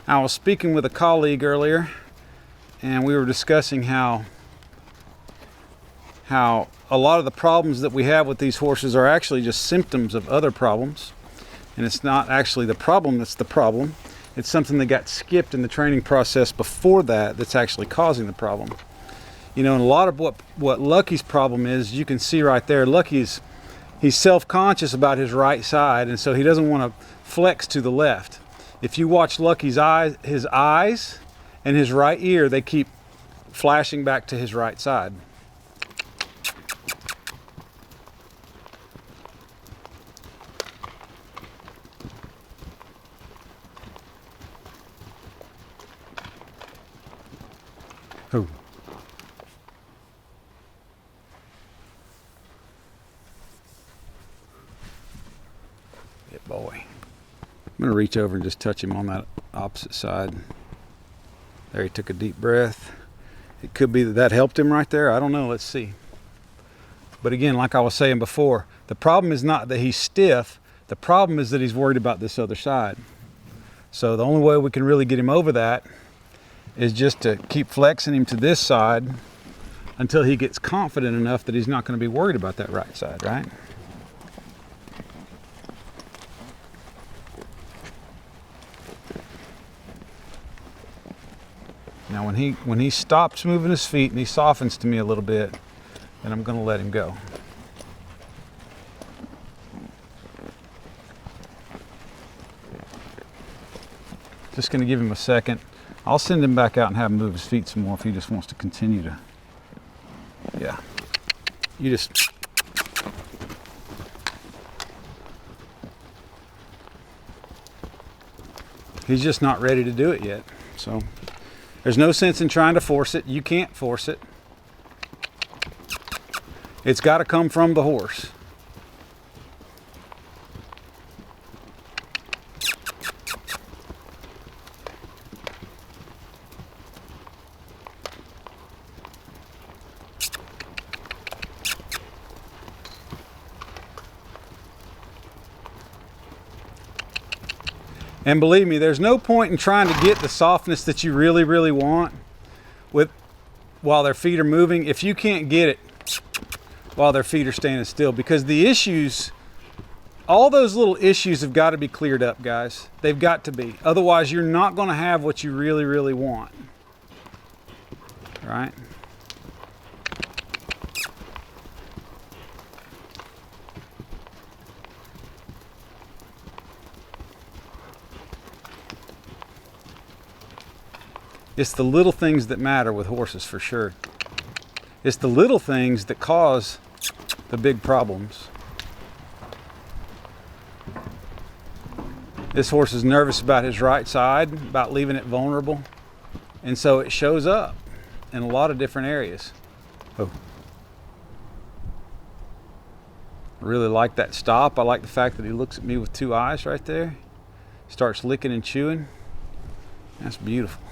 I was speaking with a colleague earlier, and we were discussing how a lot of the problems that we have with these horses are actually just symptoms of other problems. And it's not actually the problem that's the problem. It's something that got skipped in the training process before that that's actually causing the problem. You know, and a lot of what Lucky's problem is, you can see right there, he's self-conscious about his right side, and so he doesn't want to flex to the left. If you watch Lucky's eyes, his eyes and his right ear, they keep flashing back to his right side. Oh. Good boy. I'm going to reach over and just touch him on that opposite side. There, he took a deep breath. It could be that helped him right there. I don't know. Let's see. But again, like I was saying before, the problem is not that he's stiff. The problem is that he's worried about this other side. So the only way we can really get him over that is just to keep flexing him to this side until he gets confident enough that he's not going to be worried about that right side, right? Now when he stops moving his feet and he softens to me a little bit, then I'm going to let him go. Just going to give him a second. I'll send him back out and have him move his feet some more if he just wants to continue to. Yeah. You just. He's just not ready to do it yet. So there's no sense in trying to force it. You can't force it. It's got to come from the horse. And believe me, there's no point in trying to get the softness that you really, really want while their feet are moving if you can't get it while their feet are standing still. Because the issues, all those little issues have got to be cleared up, guys. They've got to be. Otherwise, you're not going to have what you really, really want. Right? It's the little things that matter with horses, for sure. It's the little things that cause the big problems. This horse is nervous about his right side, about leaving it vulnerable, and so it shows up in a lot of different areas. Oh. I really like that stop. I like the fact that he looks at me with two eyes right there. Starts licking and chewing. That's beautiful.